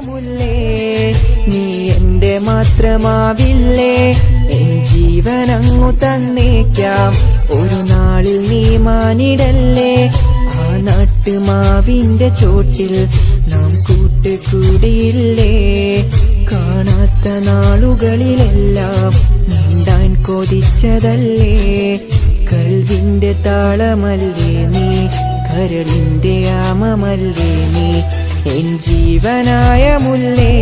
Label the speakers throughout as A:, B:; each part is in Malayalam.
A: മുല്ലേ നീ എന്റെ മാത്രമാവില്ലേ എൻ ജീവനങ്ങു തന്നേക്കാം ഒരു നാളിൽ നീ മാനിടല്ലേ ആ നാട്ടുമാവിന്റെ ചോട്ടിൽ നാം കൂട്ടുകൂടിയില്ലേ കാണാത്ത നാളുകളിലെല്ലാം നീണ്ടാൻ കൊതിച്ചതല്ലേ കൽവിന്റെ താളമല്ലേ നീ കരളിന്റെ ആമമല്ലേ നീ എൻ ജീവനായ മുല്ലേ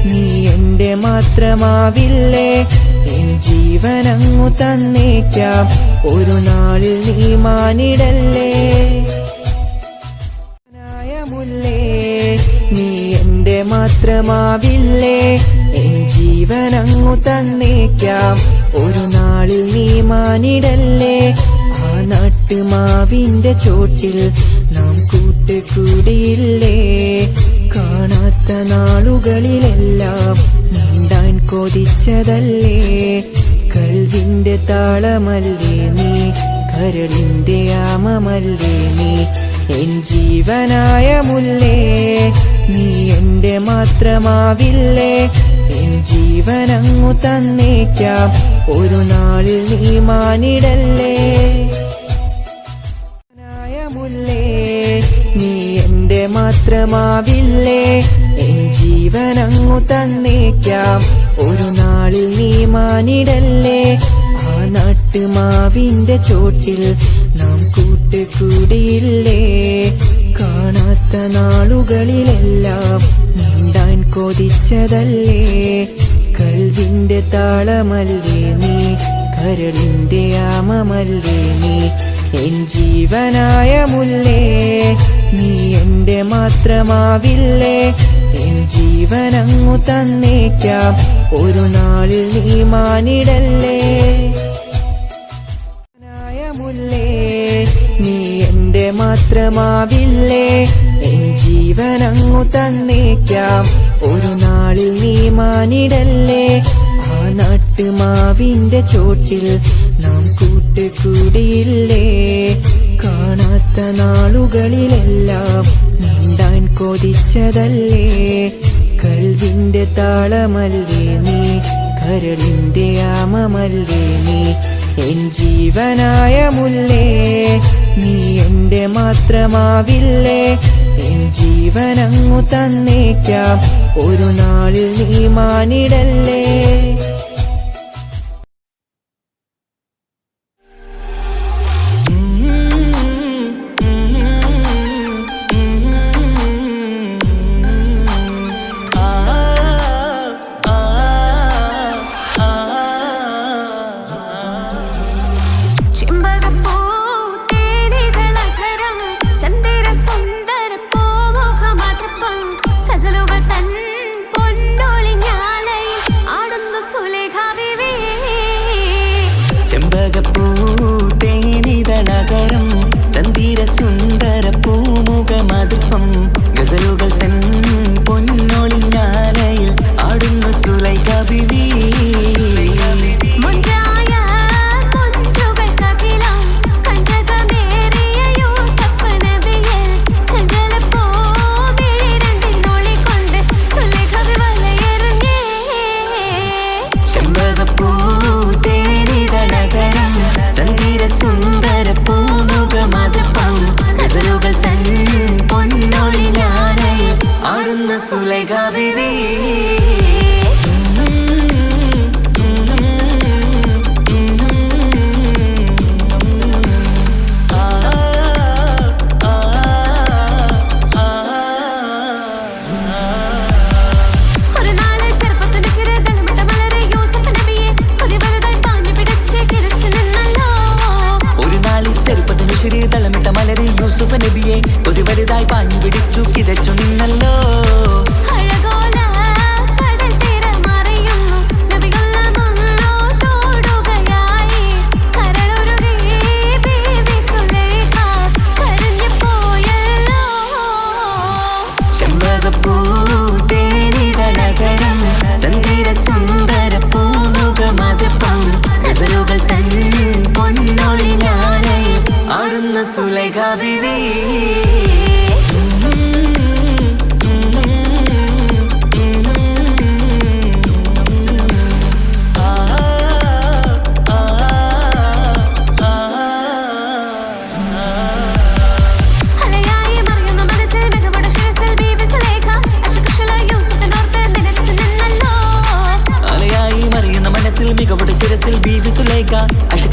A: നീ എന്റെ മാത്രമാവില്ലേ എൻ ജീവനങ്ങു തന്നേക്കാം ഒരു നാളിൽ നീ മാനിടല്ലേ മുല്ലേ നീ എന്റെ മാത്രമാവില്ലേ എൻ ജീവനങ്ങു തന്നേക്കാം ഒരു നാളിൽ നീ മാനിടല്ലേ ആ നാട്ടുമാവിന്റെ ചോട്ടിൽ നാം കൂട്ടുകൂടിയില്ലേ കാണാത്ത നാളുകളിലെല്ലാം നീണ്ടാൻ കൊതിച്ചതല്ലേ കൽവിന്റെ താളമല്ലേ നീ കരളിന്റെ ആമമല്ലേ നീ എൻ ജീവനായ മുല്ലേ നീ എന്റെ മാത്രമാവില്ലേ എൻ ജീവനങ്ങു തന്നേക്കാം ഒരു നാളിൽ നീ മാനിടല്ലേ മുല്ലേ നീ എന്റെ മാത്രമാവില്ലേ എൻ ജീവനങ്ങു തന്നേക്കാം ഒരു നാളിൽ നീ മാനിടല്ലേ ആ നാട്ടുമാവിന്റെ ചോട്ടിൽ നാം കൂട്ടുകൂടിയില്ലേ കാണാത്ത നാളുകളിലെല്ലാം നീണ്ടാൻ കൊതിച്ചതല്ലേ കൽവിന്റെ താളമല്ലേ നീ കരളിന്റെ ആമമല്ലേ നീ എൻ ജീവനായ മുല്ലേ നീ എന്റെ മാത്രമാവില്ലേ എൻ ജീവനങ്ങു തന്നേക്കാം ഒരു നാളിൽ നീ മാനിടല്ലേ മുല്ലേ നീ എന്റെ മാത്രമാവില്ലേ എൻ ജീവനങ്ങു തന്നേക്കാം ഒരു നാളിൽ നീ മാനിടല്ലേ ആ നാട്ടുമാവിന്റെ ചോട്ടിൽ നാം കൂട്ടുകൂടിയില്ലേ കാണാത്ത നാളുകളിലെല്ലാം നീണ്ടാൻ കൊതിച്ചതല്ലേ കൽവിന്റെ താളമല്ലേ നീ കരളിന്റെ ആമമല്ലേ നീ എൻ ജീവനായ മുല്ലേ നീ എന്റെ മാത്രമാവില്ലേ എൻ ജീവനങ്ങു തന്നേക്കാം ഒരു നാളിൽ നീ മാനിടല്ലേ
B: സുലൈഖ ബീവി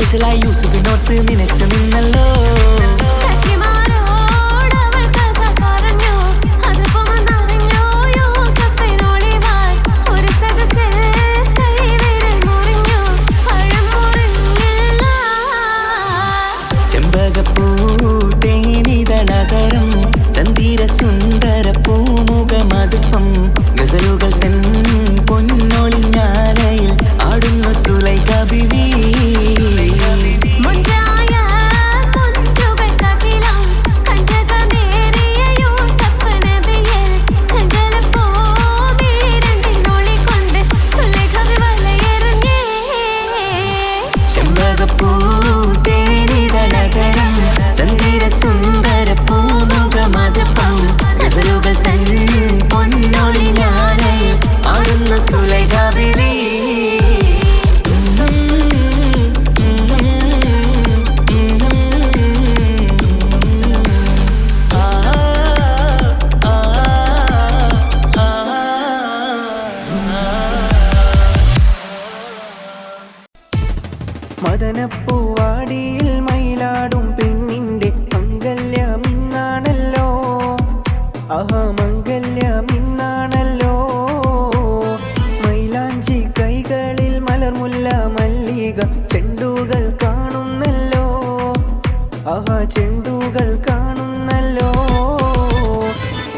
B: സ്പെഷ്യലായി യൂസുഫിനോർത്ത് നിനച്ചു നിന്നല്ലോ. ചെമ്പകപ്പൂ തേനിതളതരം ചന്ദിര സുന്ദര പൂമുഖമതുപ്പം ഗസലുകൾ തൻ പൊന്നൊളിഞ്ഞാലയിൽ ആടുന്നു സുലൈഖ ബിവി. ചെമ്പകപ്പൂ തേനിതളതരം ചന്ദിര സുന്ദര പൂമുഖമതുപ്പം ഗസലുകൾ തൻ പൊന്നൊളിഞ്ഞാലയിൽ ആടുന്നു സുലൈഖ ബിവി.
A: മദനപ്പൂവാടിയിൽ മയിലാടും പെണ്ണിന്റെ മംഗല്യമിന്നാണല്ലോ. മംഗല്യമിന്നാണല്ലോ. മൈലാഞ്ചി കൈകളിൽ മലർമുല്ല മല്ലിക ചെണ്ടുകൾ കാണുന്നല്ലോ. ചെണ്ടുകൾ കാണുന്നല്ലോ.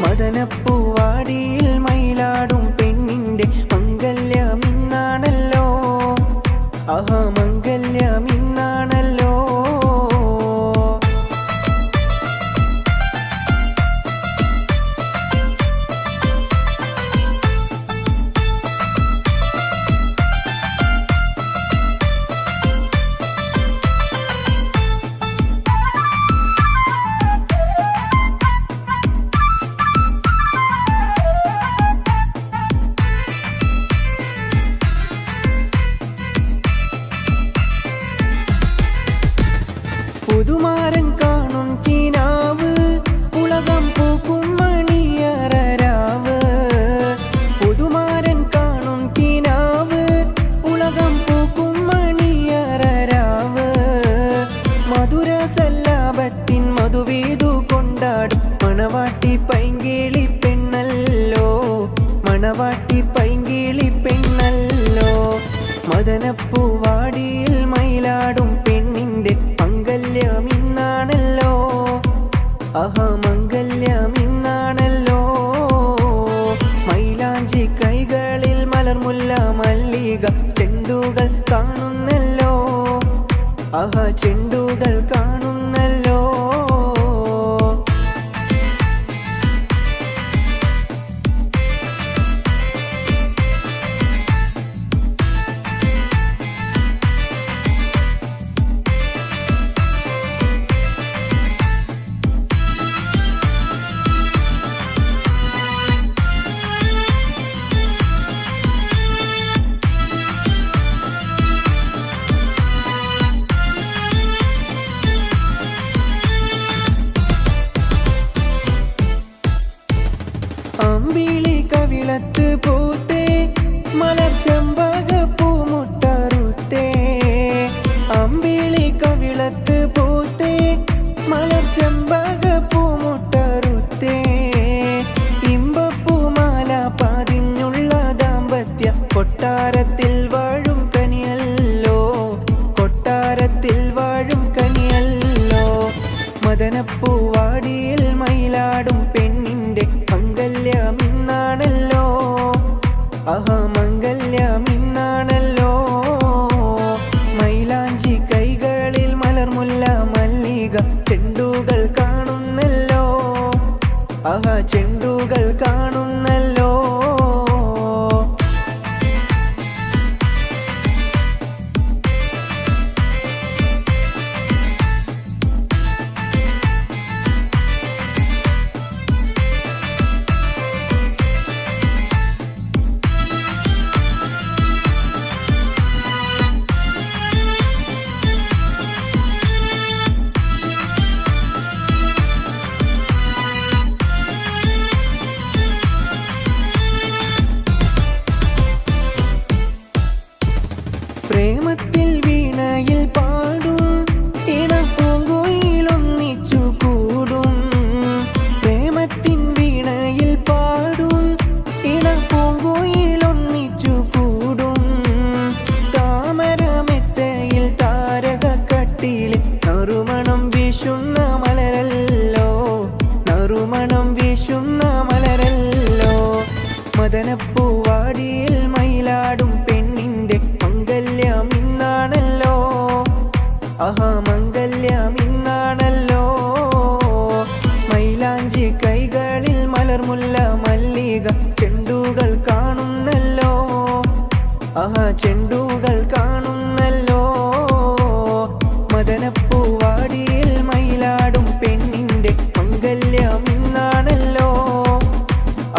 A: മദനപ്പൂവാടിയിൽ മയിലാടും പെണ്ണിന്റെ മംഗല്യമിന്നാണല്ലോ. മംഗല്യമിന്നാണല്ലോ. പുതുമാരൻ കാണും കിനാവ് ഉലകം പൂക്കും മണിയറരാവ്. പുതുമാരൻ കാണും കിനാവ് ഉലകം പൂക്കും മണിയറരാവ്. മധുര സല്ലാപത്തിൻ മധുവേദു കൊണ്ടാടും മണവാട്ടി പൈങ്കിളി പെണ്ണല്ലോ. മണവാട്ടി പൈങ്കിളി പെണ്ണല്ലോ. മദനപ്പൂവാടിയിൽ മയിലാടും പെണ്ണിന്റെ മംഗല്യമിന്നാണല്ലോ. മംഗല്യമിന്നാണല്ലോ. മൈലാഞ്ചി കൈകളിൽ മലർമുല്ല മല്ലിക ചെണ്ടുകൾ കാണുന്നല്ലോ. ചെണ്ടുകൾ കാണുന്നല്ലോ. അമ്പിളി കവിളത്ത് പൂത്തേ മലർ ചെമ്പക പൂമുട്ടറുത്തേ. അമ്പിളി കവിളത്ത് പൂത്തേ മലർ ചെമ്പക പൂമുട്ടറുത്തേ. ഇമ്പപ്പൂമാല പതിഞ്ഞുള്ള ദാമ്പത്യ കൊട്ടാരത്തിൽ വാഴും കനിയല്ലോ. കൊട്ടാരത്തിൽ വാഴും കനിയല്ലോ. മദനപ്പൂവാടിയിൽ മയിലാടും പെണ്ണിന്റെ മംഗല്യമിന്നാണല്ലോ. മംഗല്യമിന്നാണല്ലോ. മൈലാഞ്ചി കൈകളിൽ മലർമുല്ല മല്ലിക ചെണ്ടുകൾ കാണുന്നല്ലോ. ചെണ്ടുകൾ കാണുന്നല്ലോ. പ്രേമത്തിൽ വീണയിൽ പാടും മദനപ്പൂവാടിയിൽ മയിലാടും പെണ്ണിന്റെ മംഗല്യം ഇന്നാണല്ലോ. ആഹാ മംഗല്യം ഇന്നാണല്ലോ. മൈലാഞ്ചി കൈകളിൽ മലർമുല്ല മല്ലിക ചെണ്ടുകൾ കാണുന്നല്ലോ. ആഹാ ചെണ്ടുകൾ കാണുന്നല്ലോ. മദനപ്പൂവാടിയിൽ മയിലാടും പെണ്ണിന്റെ മംഗല്യം ഇന്നാണല്ലോ.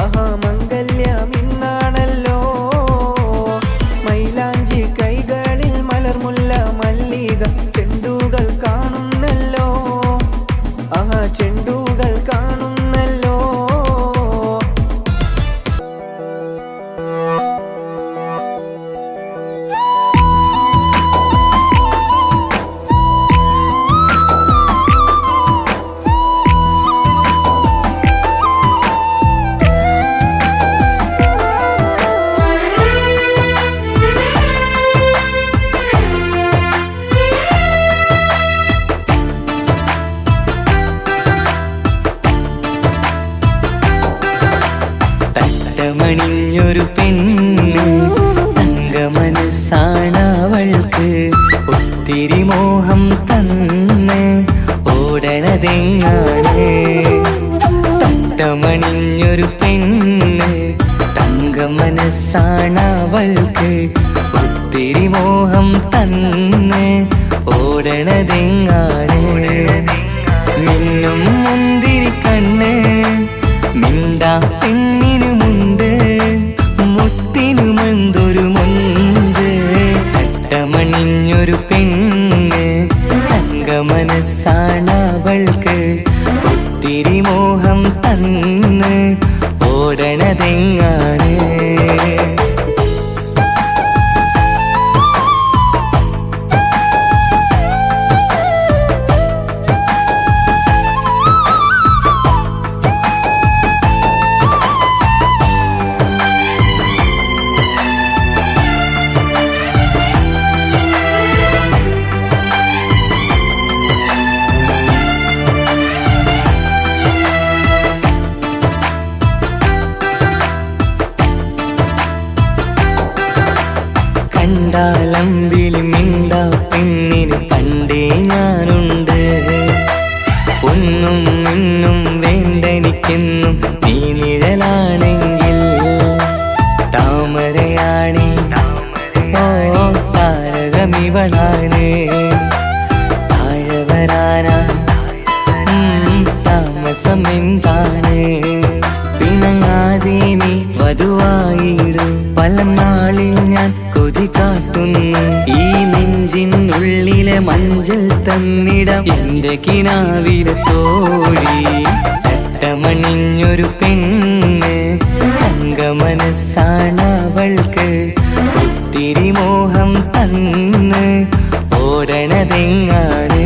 A: ആഹാ മംഗല്യം ഇന്നാണല്ലോ. മൈലാഞ്ചി കൈകളിൽ മലർമുല്ല മല്ലിക ചെണ്ടുകൾ കാണുന്നല്ലോ. ആഹാ ചെണ്ടുകൾ കാണുന്നല്ലോ.
B: തട്ടമണിഞ്ഞൊരു പെണ്ണ് തങ്കമനസ്സാണവൾക്ക്. ഒത്തിരി മോഹം തന്ന് ഓടണതെങ്ങാണ്. തട്ടമണിഞ്ഞൊരു പെണ്ണ് തങ്കമനസ്സാണവൾക്ക്. ഒത്തിരി മോഹം തന്ന് ഓടണതെങ്ങാണ്. മിന്നും മുന്തിരി കണ്ണ് മിണ്ടാ പെണ്ണിനുമുണ്ട്. മുത്തിനുമെന്തൊരു മൊഞ്ച്. തട്ടമണിഞ്ഞൊരു പെണ്ണ് തങ്കമനസ്സാണവൾക്ക്. ഒത്തിരി മോഹം തന്ന് ഓടണതെങ്ങാണ്. കണ്ടാലമ്പിളി മിണ്ടാ പെണ്ണിന് പണ്ടേ ഞാനുണ്ട്. പൊന്നും മിന്നും വേണ്ടെനിക്കെന്നും നീ നിഴലാണെങ്കിൽ. താമരയാണേ ഓ താരകമിവളാണ്. താഴെ വരാനാ താമസം എന്താണ്. പിണങ്ങാതെ നീ വധുവായിടും. പല നാളിൽ ഞാൻ കൊതി കാട്ടുന്നു. ഈ നെഞ്ചിനുള്ളിലെ മഞ്ചൽ തന്നിടം എന്റെ കിനാവിലെ തോഴി. തട്ടമണിഞ്ഞൊരു പെണ്ണ് തങ്കമനസ്സാണവൾക്ക്. ഒത്തിരി മോഹം തന്ന് ഓടണതെങ്ങാണ്.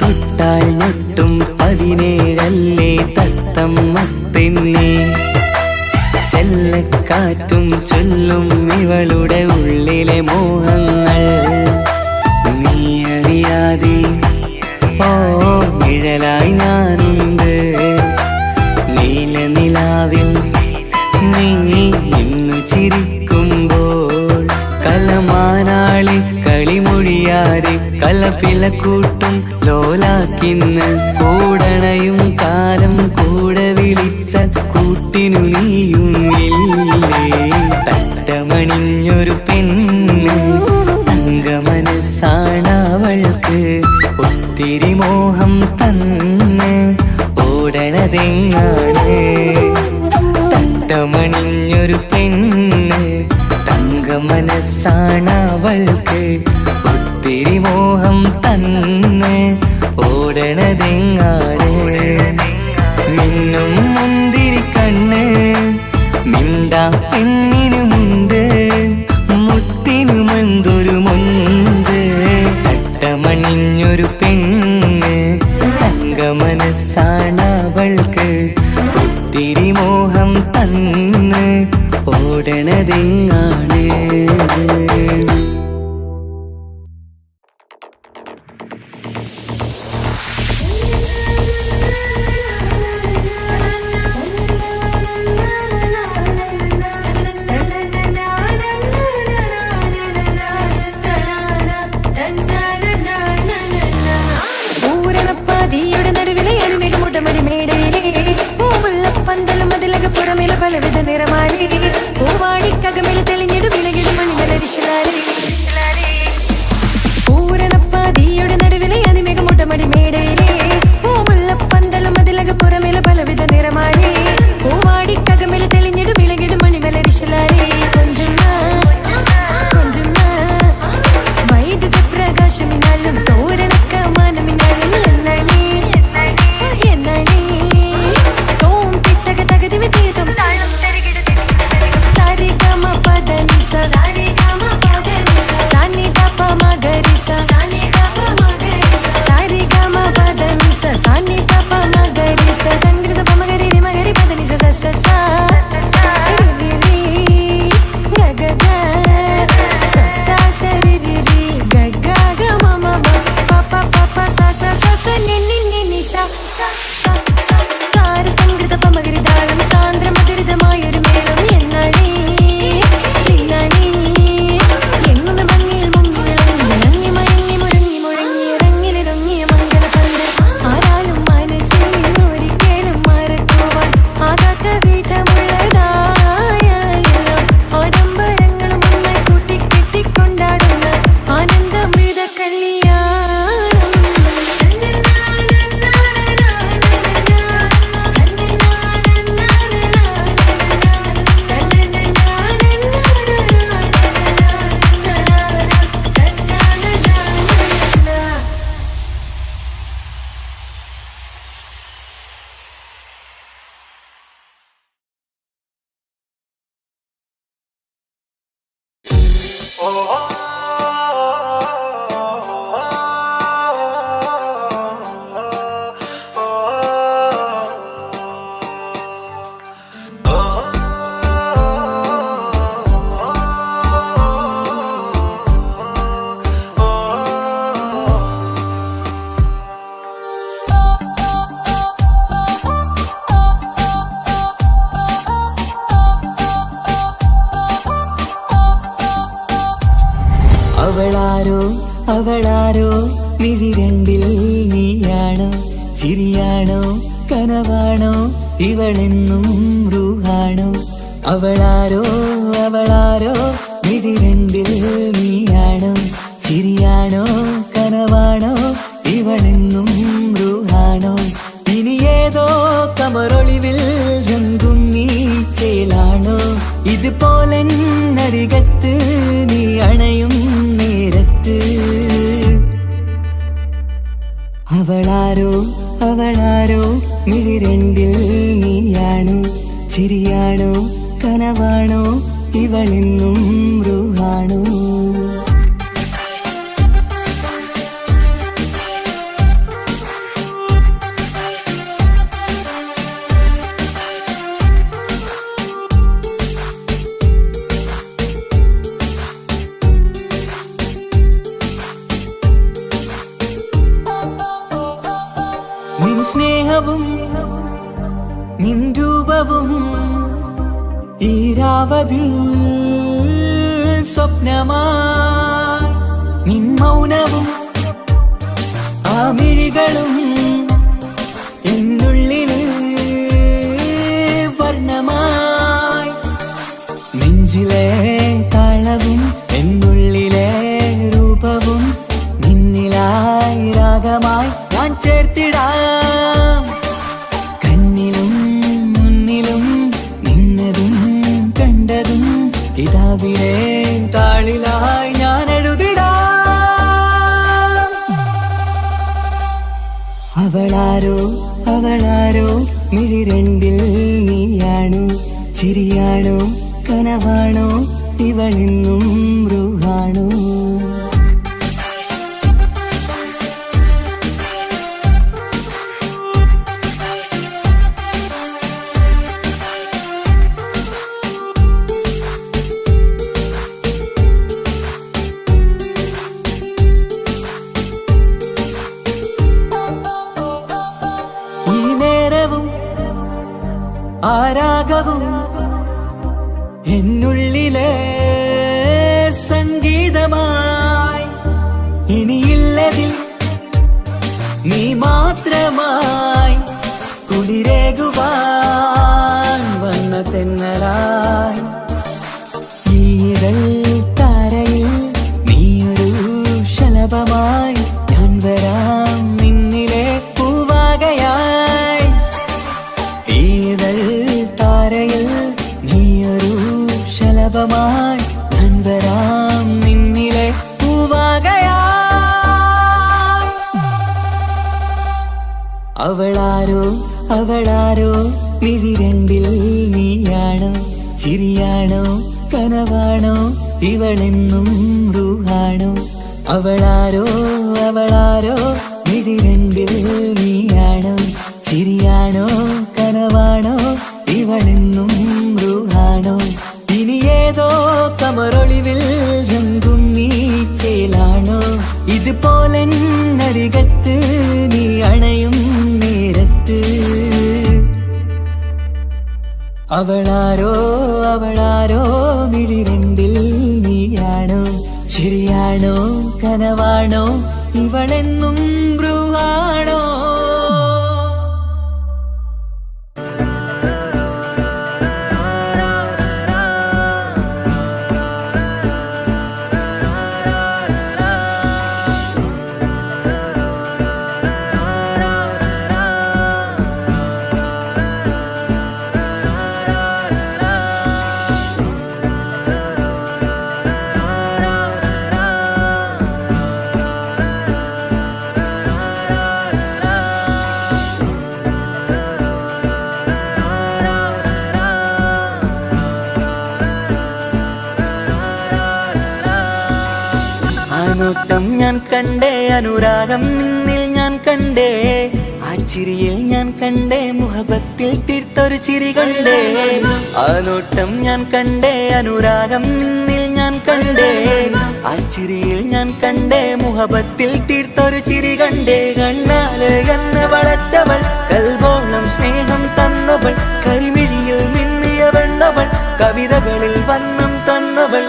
B: തൊട്ടാൽ ഞൊട്ടും 17 തത്തമ്മ പെണ്ണെ. ചെല്ലക്കാറ്റും ചൊല്ലും ഇവളുടെ ഉള്ളിലെ മോഹങ്ങൾ. നീ അറിയാതെ ഓ നിഴലായി ഞാനുണ്ട്. നീലനിലാവിൽ നീ ഇന്നു ചിരിക്കുമ്പോൾ. കലമാനാളി കളിമൊഴിയാതെ കലപിലക്കൂട്ടും ലോലാക്കിന്ന്. കൂടണയും കാലം കൂടെ വിളിച്ച കൂട്ടിനു നീയും ഇല്ലേ. തട്ടമണിഞ്ഞൊരു പെണ്ണ് തങ്കമനസ്സാണവൾക്ക്. ഒത്തിരി മോഹം തന്ന് ഓടണതെങ്ങാണ്. തട്ടമണിഞ്ഞൊരു പെണ്ണ് തങ്കമനസ്സാണവൾക്ക്. ഒത്തിരി മോഹം തന്ന് ഓടണതെങ്ങാണ്. മിന്നും മുന്തിരി ഒത്തിരി മോഹം തന്ന് ഓടണതെങ്ങാണ്.
C: പലവിധ നിറമാലി പൂവാടിക്കകമിൽ തെളിഞ്ഞിടും വിളകിടും മണിമലരിശലാലി പൂരണപ്പാതിയുടെ നടുവിലെ അതിമേഘമുട്ടമടി മേടയിലെ പൂമുല്ലപ്പന്തലും അതിലക പുറമിലെ പലവിധ നിറമാലി പൂവാടിക്കകമിൽ തെളിഞ്ഞിടും വിളകിടും മണിമലരിശലാലി കൊഞ്ചുന്ന കൊഞ്ചുന്ന വൈദ്യുത പ്രകാശമിനാലും തോരണക്ക മാനമിനാലും എന്നണി എന്നണി
B: അവളാരോ അവളാരോ മിഴി രണ്ടിൽ നീയാണോ ചിരിയാണോ കനവാണോ ഇവളെന്നും റൂഹാണോ അവളാരോ അവളാരോ മിഴി രണ്ടിൽ നീയാണോ ചിരിയാണോ കനവാണോ ഇവളെന്നും റൂഹാണോ ഇനി ഏതോ കമറൊളിവിൽ രംഗും നീ ചേലാണോ ഇതുപോലെ നരികത്ത് നീ അണയും നേരത്ത് അവളാരോ അവളാരോ മിഴി രണ്ടിൽ നീയാണോ ചിരിയാണോ കനവാണോ ഇവളെന്നും റൂഹാണോ നിൻ സ്നേഹവും നിൻ രൂപവും ഈരാവതിൽ സ്വപ്നമായി നിൻ മൗനവും ആ മിഴികളും എന്നുള്ളിൽ വർണ്ണമായി നെഞ്ചിലെ താളവും എന്നുള്ളിലെ രൂപവും നിന്നിലായി രാഗമായി ഞാൻ ചേർത്തിടാം കണ്ണിലും മുന്നിലും നിന്നതും കണ്ടതും കിതാബിലെ താളിലായി ഞാൻ എഴുതിടാം അവളാരോ അവളാരോ മിഴി രണ്ടിൽ നീയാണോ ചിരിയാണോ കനവാണോ ഇവളെന്നും റൂഹാണോ ആരാഗവും എന്നുള്ളിലെ സംഗീതമായി ഇനിയില്ലതിൽ നീ മാത്രമായി കുളിരേകുവാൻ വന്ന തെന്നലായി ഈതൾ താരയിൽ നീയൊരു ശലഭമായി ഞാൻ വരാം നിന്നിലെ പൂവാകയായി ഈതൾ താരയിൽ നീയൊരു ശലഭമായി ഞാൻ വരാം നിന്നിലെ പൂവാകയായി അവളാരോ അവളാരോ മിഴിരണ്ടിൽ നീയാണോ ചിരിയാണോ കനവാണോ ഇവളെന്നും റൂഹാണോ അവളാരോ അവളാരോ മിഴിരണ്ടിൽ നീയാണോ ചിരിയാണോ കനവാണോ ഇവളെന്നും റൂഹാണോ ഇനി ഏതോ കമറൊളിവിൽ രംഗും നീ ചേലാണോ ഇതുപോലെ നരികത്ത് നീ അണയും നേരത്ത് അവളാരോ അവളാരോ മിഴിരണ്ടിൽ നീയാണോ ശരിയാണോ കനവാണോ ഇവളെന്നും ബ്രൂഹാണോ നോട്ടം ഞാൻ കണ്ടേ അനുരാഗം നിന്നിൽ ഞാൻ കണ്ടേ ആ ചിരിയിൽ ഞാൻ കണ്ടേ മുഹബത്തിൽ തീർത്തൊരു ചിരി കണ്ടേ ആ നോട്ടം ഞാൻ കണ്ടേ അനുരാഗം നിന്നിൽ ഞാൻ കണ്ടേ ആ ചിരിയിൽ ഞാൻ കണ്ടേ മുഹബത്തിൽ തീർത്തൊരു ചിരി കണ്ടേ കണ്ണാല് എന്നെ വളച്ചവൾ കൽബോളം സ്നേഹം തന്നവൾ കരിമിഴിയിൽ മിന്നിയ വെണ്ണവൾ കവിതകളിൽ വർണ്ണം തന്നവൾ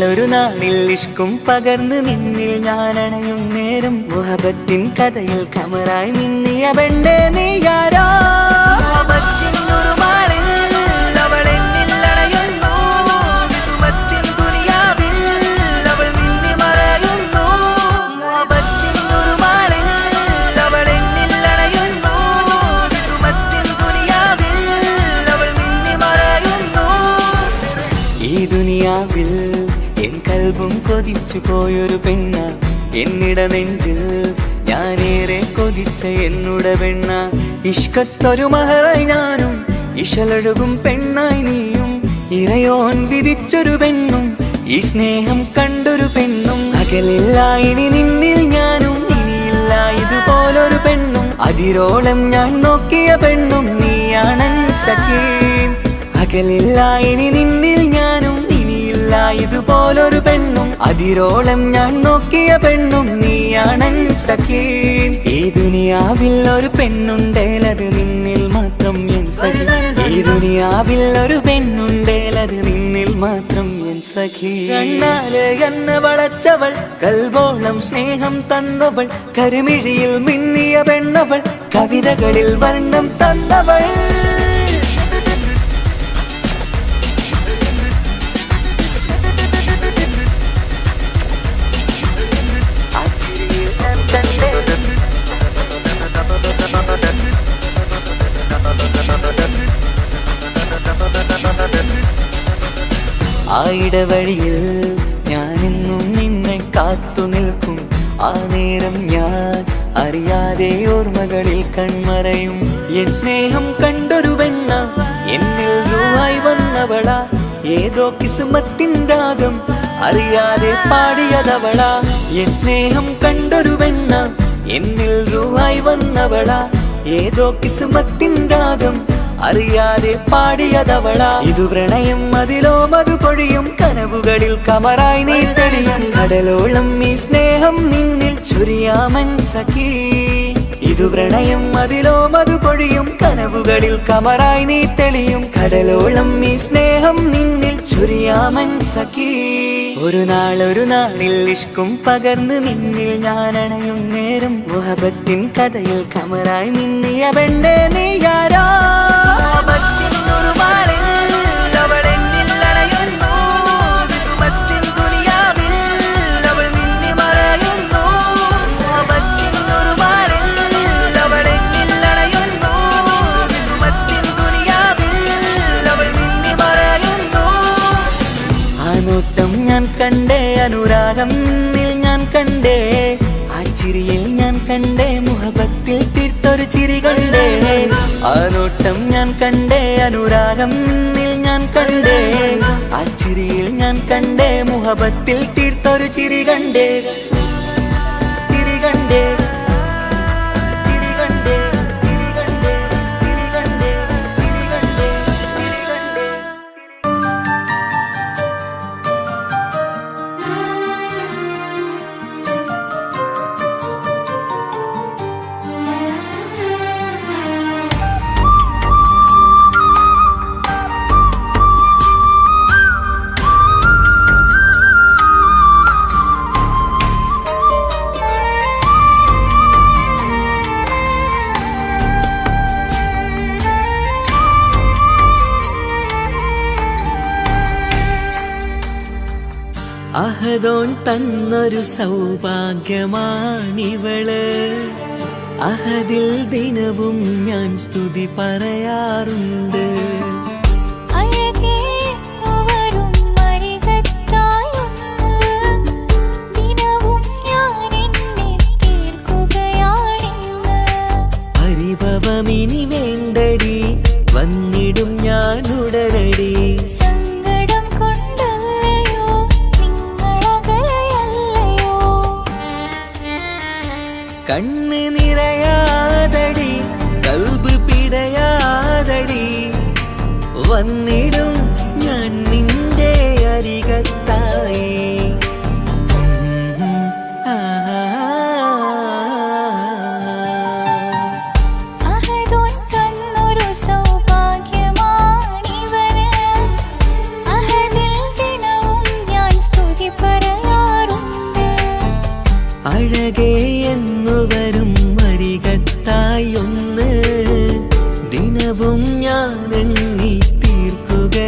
B: ഒരു നാളിൽ ഇഷ്കും പകർന്ന് നിന്നിൽ ഞാൻ അണയും നേരം മുഹബത്തിൻ കഥയിൽ കമറായി മിന്നിയ പെണ്ണേ നീയാരോ എൻ കൽബും കൊതിച്ചു പോയൊരു പെണ്ണ എന്നിട നെഞ്ചിൽ ഞാനേറെ കൊതിച്ച എന്നുടെ പെണ്ണ ഇഷ്കത്തൊരു മഹറായി ഞാനും ഇശലൊഴുകും പെണ്ണായി നീയും ഇറയോൻ വിധിച്ചൊരു പെണ്ണും ഈ സ്നേഹം കണ്ടൊരു പെണ്ണും അകലില്ല ഇനി നിന്നിൽ ഞാനും ഇനിയില്ല ഇതുപോലൊരു പെണ്ണും അതിരോളം ഞാൻ നോക്കിയ പെണ്ണും നീയാണൻ സഖീ അകലില്ല ഇനി നിന്നിൽ ഞാനും ഇതുപോലൊരു പെണ്ണും അതിരോളം ഞാൻ നോക്കിയ പെണ്ണും നീയാണൻ സഖീ ഈ ദുനിയാവിൽ ഒരു പെണ്ണുണ്ടേലത് നിന്നിൽ മാത്രം എൻ സഖി ഈ ദുനിയാവിൽ ഒരു പെണ്ണുണ്ടേലത് നിന്നിൽ മാത്രം എൻ സഖി കണ്ണാല് എന്നെ വളച്ചവൾ കൽബോളം സ്നേഹം തന്നവൾ കരിമിഴിയിൽ മിന്നിയ പെണ്ണവൾ കവിതകളിൽ വർണ്ണം തന്നവൾ ആ ഇടവഴിയിൽ ഞാനെന്നും നിന്നെ കാത്തു നിൽക്കും ആ നേരം ഞാൻ അറിയാതെ ഓർമ്മകളിൽ കൺമറയും എൻ സ്നേഹം കണ്ടൊരു പെണ്ണ എന്നിൽ രൂപായി വന്നവള ഏതോ കിസ്മത്തിൻ രാഗം അറിയാതെ പാടിയതവള എൻ സ്നേഹം കണ്ടൊരു പെണ്ണ എന്നിൽ രൂപായി വന്നവള ഏതോ കിസ്മത്തിൻ രാഗം അറിയാതെ പാടിയതവള ഇതു പ്രണയം അതിലോ മധു പൊഴിയും കനവുകളിൽ കമറായി നീ തെളിയും കടലോളം ഈ സ്നേഹം നിന്നിൽ ചൊരിയാമൻ സഖീ ഇതു പ്രണയം അതിലോ മധു പൊഴിയും കനവുകളിൽ കമറായി നീ തെളിയും കടലോളം ഈ സ്നേഹം നിന്നിൽ ചൊരിയാമൻ സഖി ഒരു നാളിൽ ഇഷ്കും പകർന്ന് നിന്നിൽ ഞാൻ അണയും നേരം മുഹബത്തിൻ കഥയിൽ കമറായി മിന്നിയ പെണ്ണേ നീയാരോ ഞാൻ കണ്ടേ അനുരാഗം നിന്നിൽ ഞാൻ കണ്ടേ ആ ചിരിയിൽ ഞാൻ കണ്ടേ മുഹബത്തിൽ തീർത്തൊരു ചിരി കണ്ടേ ആ നോട്ടം ഞാൻ കണ്ടേ അനുരാഗം നിന്നിൽ ഞാൻ കണ്ടേ ആ ചിരിയിൽ ഞാൻ കണ്ടേ മുഹബത്തിൽ തീർത്തൊരു ചിരി കണ്ടേ ചിരി കണ്ടേ ചിരി കണ്ടേ ചിരി കണ്ടേ ചിരി കണ്ടേ ചിരി കണ്ടേ ചിരി കണ്ടേ അഹദോൻ തന്നൊരു സൗഭാഗ്യമാണിവള് അഹദിൽ ദിനവും ഞാൻ സ്തുതി പറയാറുണ്ട് പരിഭവമിനി വേണ്ടടി വന്നിടും ഞാൻ ഉടനടി കണ്ണ് നിറയാതടി കൽബ് പിടയാതടി വന്നിടും ഞാൻ നിന്റെ അരികത്തായി അഴകേ എന്നുവരും അരികത്തായി ഒന്ന് ദിനവും ഞാൻ എണ്ണി തീർക്കുകയാണിന്ന്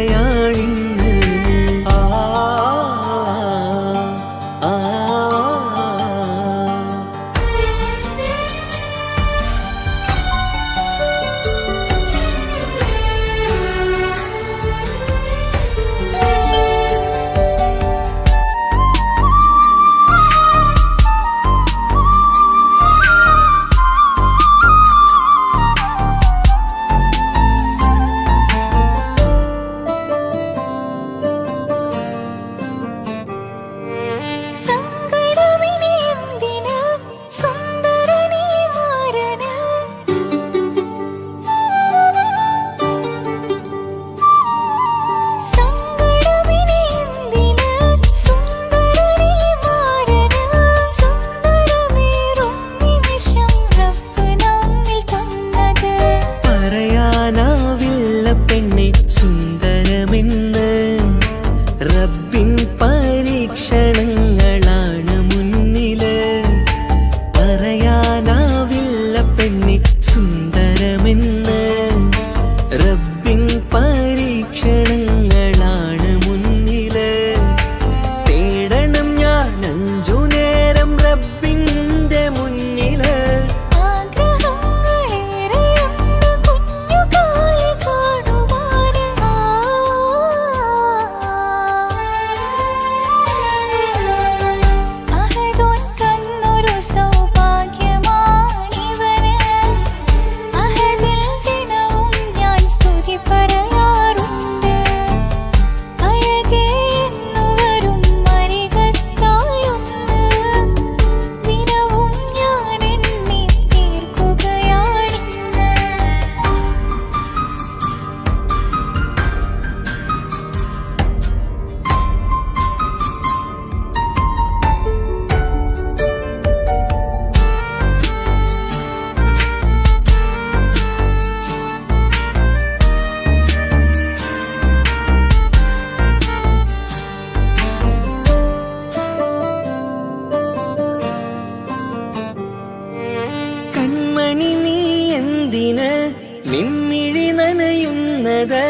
B: ഉള്ളത്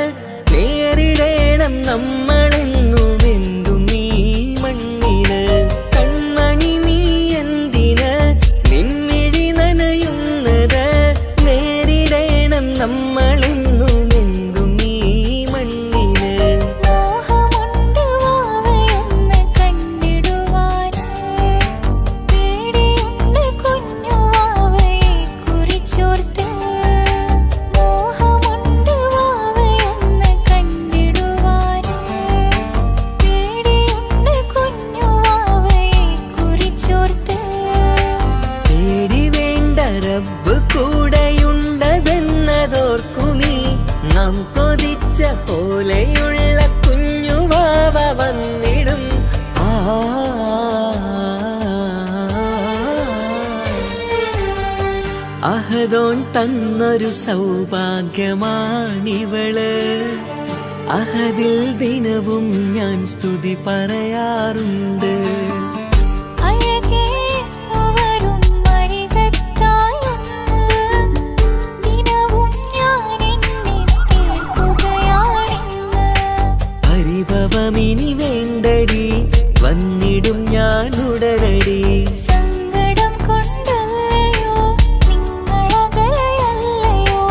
B: നേരിടേണം നമ്മളെന്നും എന്തും ഈ മണ്ണില്. കൺമണി നീ എന്തിന് നിൻമിഴി നനയുന്നത് നേരിടേണം നമ്മളെന്നും എന്തും ഈ മണ്ണില്.
C: മോഹമുണ്ട് വാവയൊന്ന് കണ്ടിടുവാൻ, പേടിയുണ്ട് കുഞ്ഞു വാവയെ കുറിച്ചോർത്ത്. മോഹമുണ്ട് വാവയൊന്ന് കണ്ടിടുവാൻ, പേടിയുണ്ട് കുഞ്ഞു വാവയെ കുറിച്ചോർത്ത്.
B: പേടി വേണ്ട റബ്ബ് കൂടെയുണ്ടതെന്നതോർക്കു നീ. നാം കൊതിച്ച പോലെയുള്ള കുഞ്ഞു വാവ വന്നിടും. അഹദോൻ തന്നൊരു സൗഭാഗ്യമാണിവള്. അഹദിൽ ദിനവും ഞാൻ സ്തുതി പറയാറുണ്ട്.
C: അഴകേ വരും അരികത്തായൊന്ന്, ദിനവും ഞാൻ എണ്ണി തീർക്കുകയാണിന്ന്.
B: പരിഭവമിനി വേണ്ടടി വന്നിടും ഞാൻ ഉടനടി.
C: സങ്കടം കൊണ്ടല്ലയോ നിങ്ങളകലെയല്ലയോ.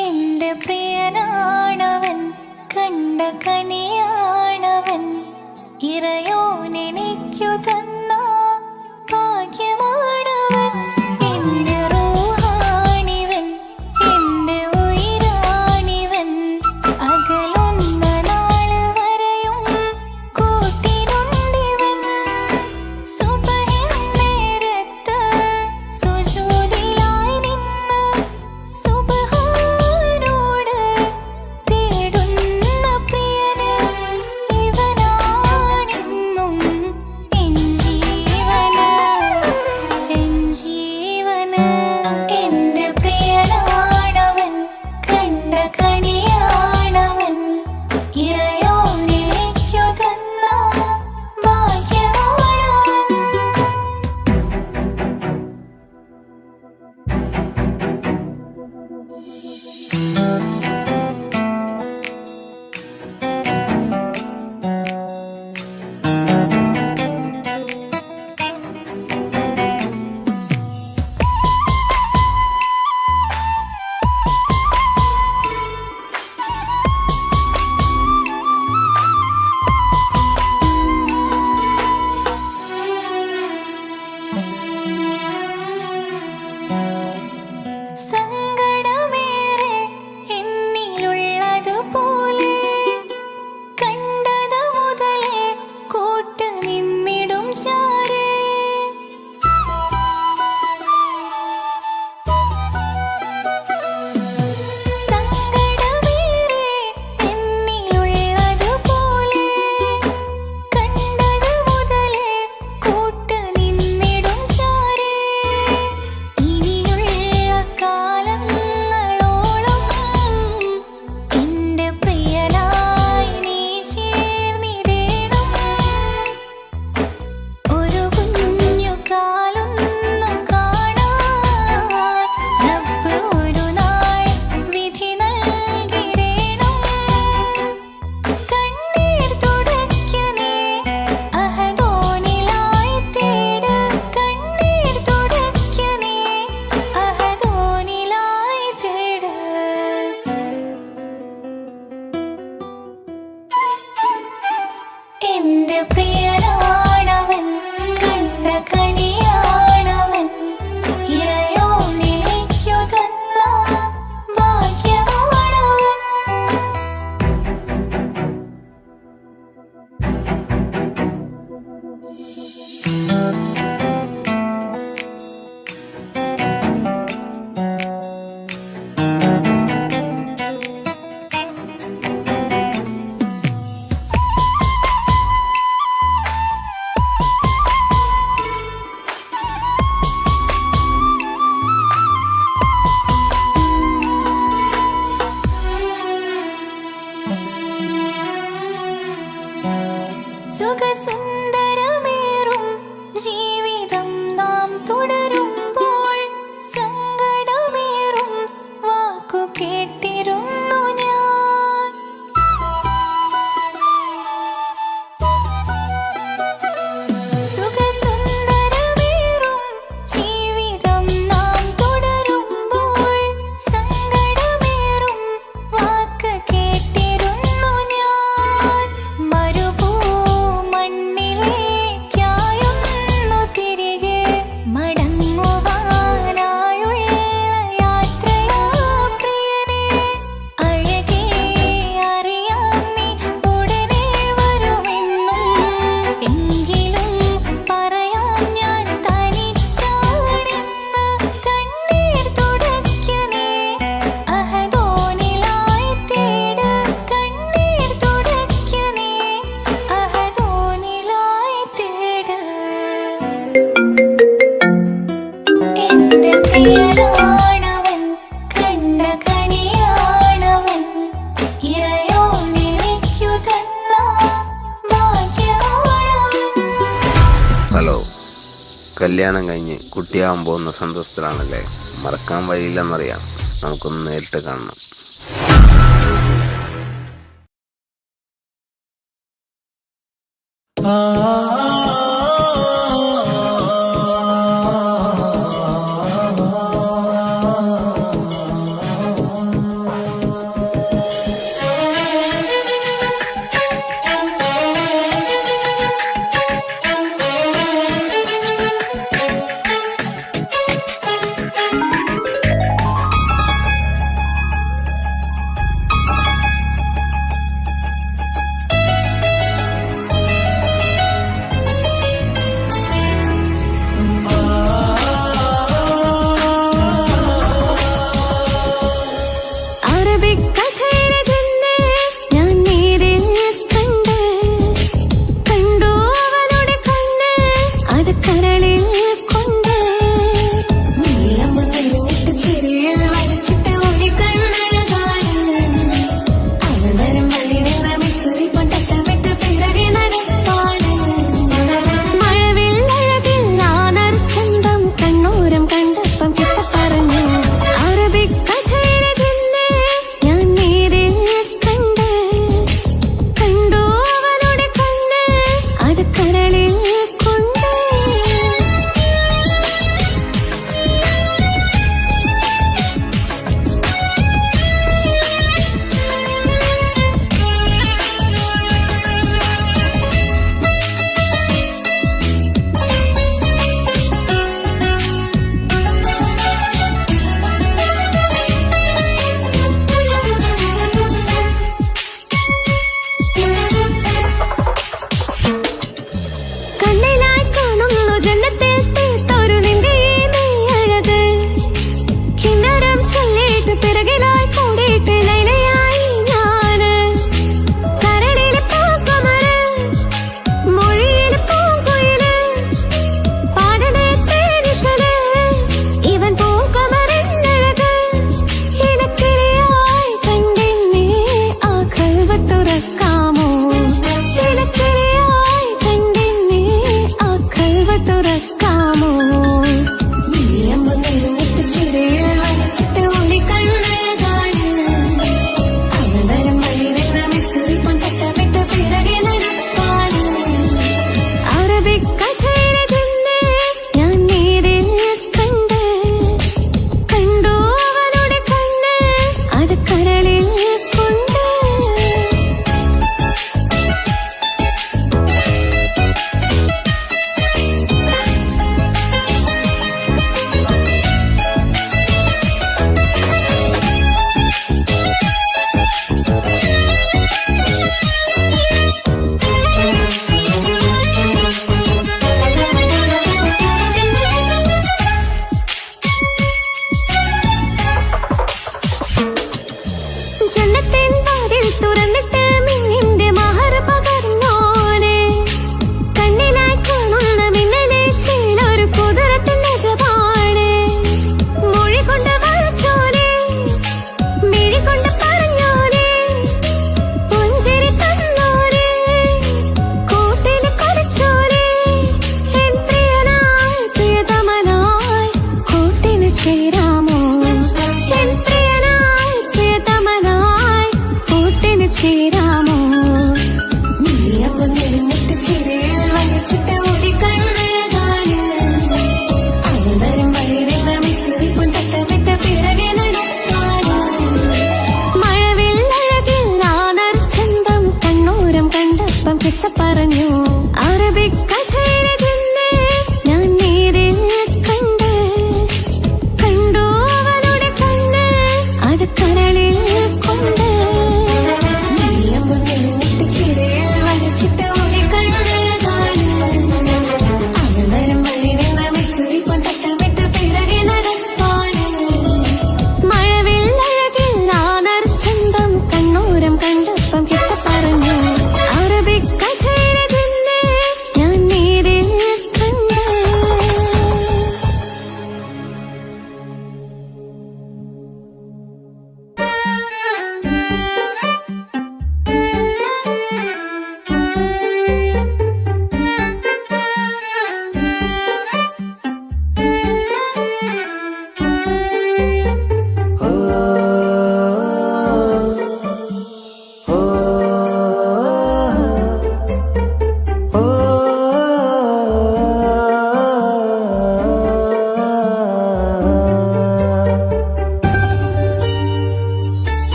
C: എന്റെ പ്രിയനാണവൻ, കണ്ട കനിയാണവൻ, ഇറയോനെനിക്കു തന്ന ഭാഗ്യമാണവൻ. എന്റെ റൂഹാണിവൻ, എന്റെ ഉയിരാണിവൻ, അകലുന്ന നാള് വരെയും കൂട്ടിനുണ്ടിവൻ. സുബഹിൻ നേരത്ത് സുജൂദിലായി നിന്ന് സുബ്ഹാനോട് തേടുന്ന പ്രിയന് ഇവനാണെന്നും എൻ ജീവന്, എൻ ജീവന്. എന്റെ പ്രിയനാണവൻ, കണ്ട കണിയാണവൻ, ഇറയോനെനിക്കു തന്ന ഭാഗ്യമാണവൻ. സങ്കടമേറെ എന്നിലുള്ളതുപോലെ കണ്ടത് മുതലേ കൂട്ട് നിന്നിടും ചാരേ. സങ്കടമേറെ എന്നിലുള്ളതുപോലെ കണ്ടത് മുതലേ കൂട്ട് നിന്നിടും ചാരേ. ഇനിയുള്ള കാലങ്ങളോളം എന്റെ പ്രിയനായി നീ ചേർന്നിടേണം. ഒരു കുഞ്ഞു കാലൊന്നു കാണാൻ റബ്ബ് ഒരു നാൾ വിധി നൽകിടേണം. കണ്ണീർ തുടയ്ക്കു നീ അഹദോനിലായി തേട്, കണ്ണീർ തുടയ്ക്കു നീ അഹദോനിലായി തേട്. എന്റെ പ്രിയനാണവൻ, കണ്ട കണിയാണവൻ, ഇറയോനെനിക്കു തന്ന ഭാഗ്യമാണവൻ.
D: കല്യാണം കഴിഞ്ഞ് കുട്ടിയാവാൻ പോകുന്ന സന്തോഷത്തിലാണല്ലേ? മറക്കാൻ വഴിയില്ലെന്നറിയാം. നമുക്കൊന്ന് നേരിട്ട് കാണണം.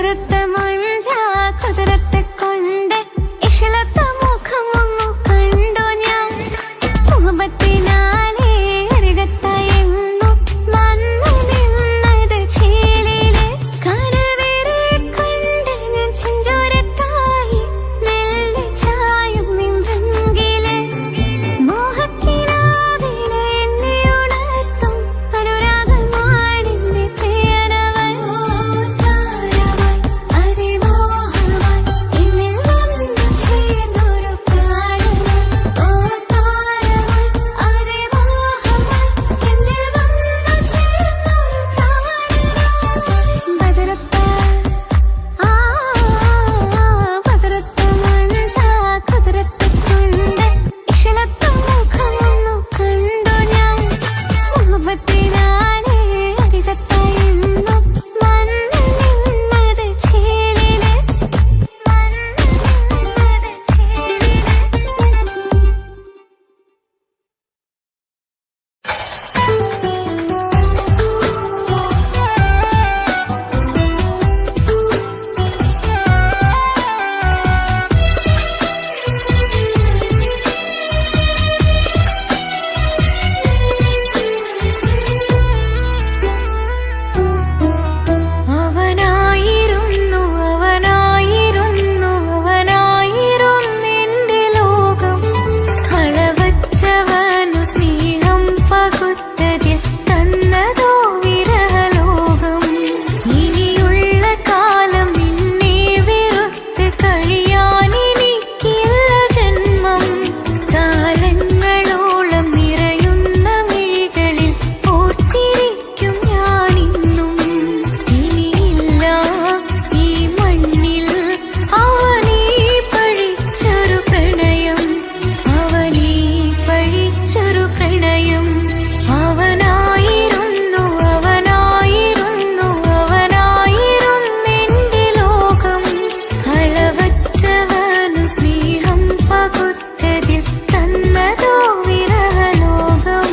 C: കുതിരത്തെ മഞ്ച കുതിരത്തെ കൊണ്ട് ഇഷലത്ത മുഖമൊന്നു കണ്ടു ഞാൻ മുഹബത്തിനാലേ അരികത്തായെന്നു വന്നു നിന്നത് ചേലിലെ കനവേറെ കണ്ട് ഞാൻ ചെഞ്ചോരത്തായി മെല്ലെ ചായും നിൻറങ്കിലെ മോഹക്കിനാവിലെ എന്നെ ഉണർത്തും അനുരാഗമാണെന്റെ പ്രിയനവൻ താരമായി അതിമോഹമായി എന്നിൽ വന്നു ചേർന്നൊരു പ്രാണനായി ഓ താരമായി അതിമോഹമായി എന്നിൽ വന്നു ചേർന്നൊരു പ്രാണനായി ബദരത്ത ബദരത്ത മഞ്ച കുതിരത്തെ കൊണ്ട് ഇഷലത്ത മുഖമൊന്നു കണ്ടു ഞാൻ മുഹബത്തിനാലേ അരികത്തായെന്നു വന്നു നിന്നത് ചേലിലെ അവനായിരുന്നു അവനായിരുന്നു അവനായിരുന്നെന്റെ ലോകം അളവറ്റവനു സ്നേഹം പകുത്തതിൽ തന്നതോ വിരഹലോകം ഇനിയുള്ള കാലം നിന്നെ വെറുത്ത് കഴിയാൻ എനിക്കില്ല ജന്മം കാലങ്ങളോളം നിറയുന്ന മിഴികളിൽ ഓർത്തിരിക്കും ഞാനിന്നും ഇനിയില്ല ഈ മണ്ണിൽ അവനീ പഴിച്ചൊരു പ്രണയം അവനീ പഴിച്ചൊരു പ്രണയം അവനായിരുന്നു അവനായിരുന്നു അവനായിരുന്നെന്റെ ലോകം അളവറ്റവനു സ്നേഹം പകുത്തതിൽ തന്നതോ വിരഹലോകം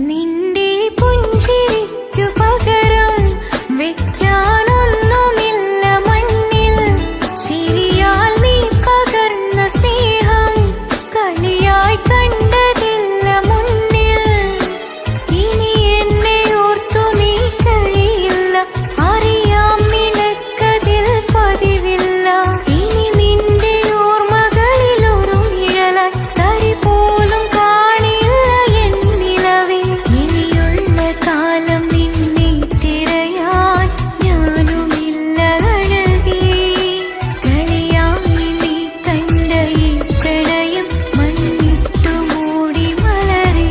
C: നിന്റെ പുഞ്ചിരിക്കു പകരം വെക്കാനൊന്നുമില്ല മണ്ണിൽ ചിരിയാൽ നീ പകർന്ന സ്നേഹം കളിയായി കണ്ടതില്ല മുന്നിൽ ഇനി എന്നെ ഓർത്തു നീ കഴിയില്ല അറിയാം നിനക്കതിൽ പതിവില്ല ഇനി നിന്റെ ഓർമ്മകളിൽ ഒരു നിഴലായി തരി പോലും കാണില്ല എൻ നിലവേ ഇനിയുള്ള കാലം നിന്നെ തിരയാൻ ഞാനുമില്ല അഴകേ കളിയായി നീ കണ്ട ഈ പ്രണയം മണ്ണിട്ടു മൂടി മലരേ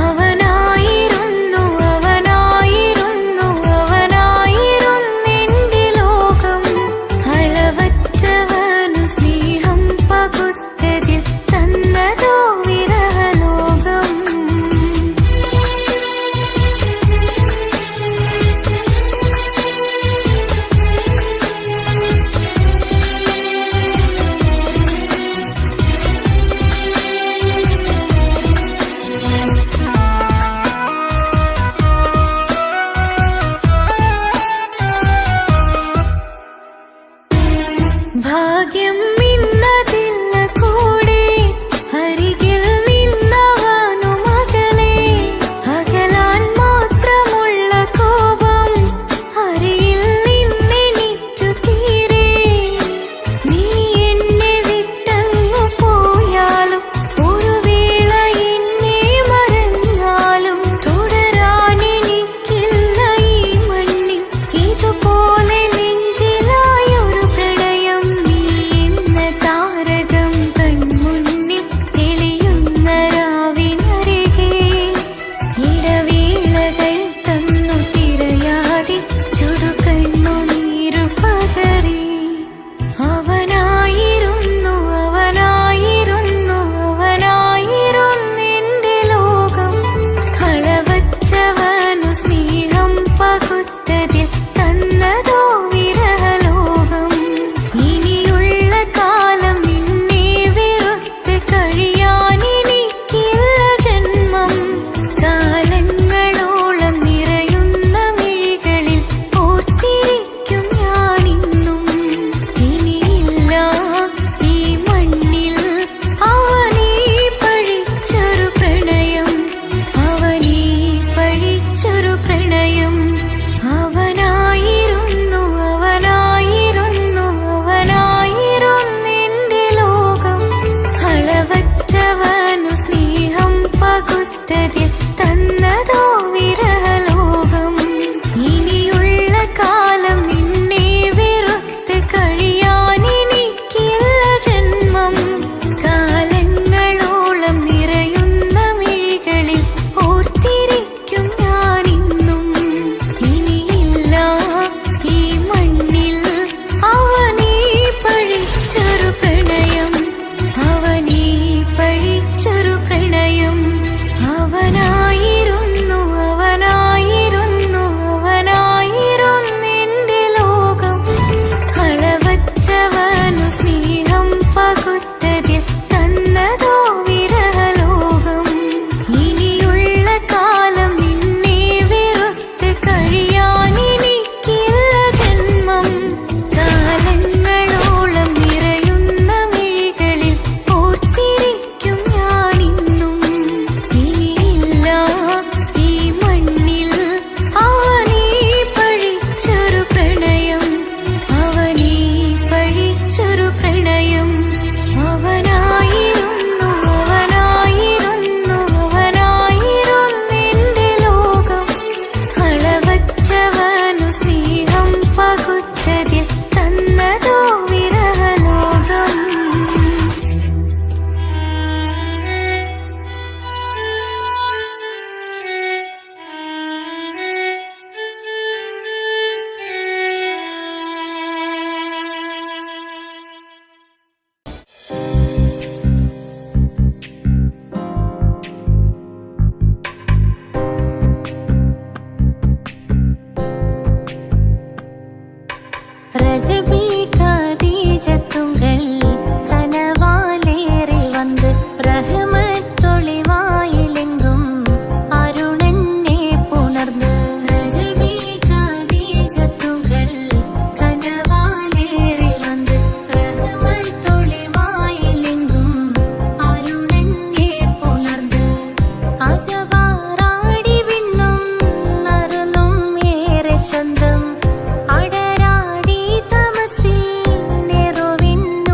C: അവനായിരുന്നു അവനായിരുന്നു അവനായിരുന്നെന്റെ ലോകം അളവറ്റവനു സ്നേഹം പകുത്തതിൽ തന്നതോ വിരഹലോകം ഭാഗ്യം ഇന്നതില്ല കൂടെ അരികിൽ നിന്നവനു മകളെ അകലാൻ മാത്രമുള്ള കോപം അറിയിൽ നിന്നെനിക്കു തീരെ നീ എന്നെ വിട്ടങ്ങു പോയാലും ഒരു വേള എന്നെ മറന്നാലും തുടരാൻ എനിക്കില്ല ഈ മണ്ണിൽ ഇതുപോലെ നെഞ്ചിലായൊരു പ്രണയം നീ രജബി ഖദീജത്തുങ്കൾ കനവാലേറി വന്ന് റഹ്മത്തൊളിവായിലെങ്കും അരുണനെ പുണർന്ന് രജബി ഖദീജത്തുങ്കൾ കനവാലേറി വന്ന് റഹ്മത്തൊളിവായിലെങ്കും അരുണനെ പുണർന്ന് അജവാറാടി വിണ്ണും നറുന്നും ഏറെ ചന്തം അടരാടി തമസിൽ നെറുവിന്നു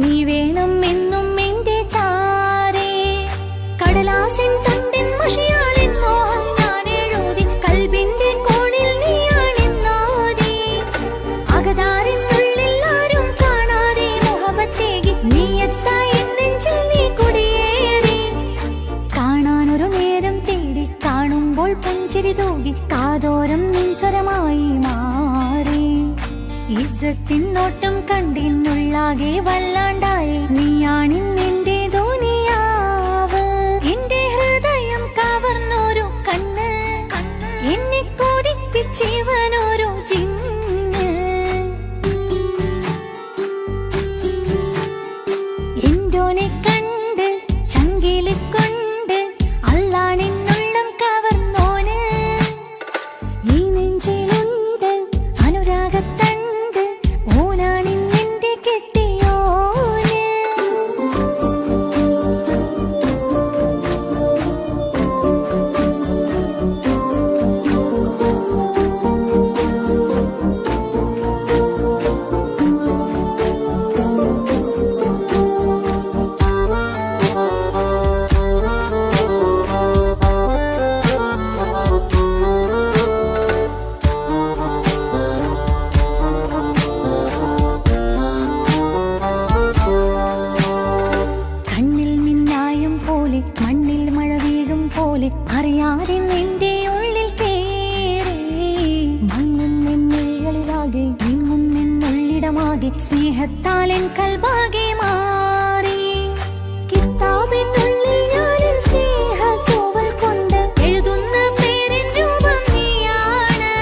C: നീ വേണം എന്നും എന്റെ ചാരേ കടലാസിൻ തണ്ടിൻ മഷിയാലിൻ മോഹം ഞാൻ എഴുതി കൽബിന്റെ കോണിൽ നീയാണെന്നാതി അകതാരിനുള്ളിൽ ആരും കാണാതെ മുഹബത്തേകി നീ എത്തായി നെഞ്ചിൽ നീ കുടിയേറി കാണാനൊരു നേരം തേടി കാണുമ്പോൾ പുഞ്ചിരി തൂകി കാതോരം നിൻസ്വരമായി മാറി ഇസ്സത്തിൻ നോട്ടം കണ്ടിന്നുള്ളാകെ വല്ലാണ്ടായി നീയാണിന്നെന്റെ ദുനിയാവ് എന്റെ ഹൃദയം കവർന്നോരോ കണ്ണ് എന്നെ കൊതിപ്പിച്ചിവനോരോ ജിന്ന് എന്തോനെ കണ്ട് ചങ്കില് കൊണ്ട് അള്ളാണെന്നുള്ളം കവർന്നോന് ഈ നെഞ്ചിലുണ്ട് അനുരാഗത്തൻ മണ്ണിൽ മഴ വീഴും പോലെ അറിയാതെ നിന്റെ ഉള്ളിൽ കേറി മങ്ങുന്നെന്നുള്ളിലാകെ നിന്നുള്ളിടമാകെ സ്നേഹത്താൽ എൻ കൽബാകെ മാറി കിതാബിനുള്ളിൽ ഞാനിൻ സ്നേഹത്തൂവൽ കൊണ്ട് എഴുതുന്ന പേരിൻ രൂപം നീയാണ്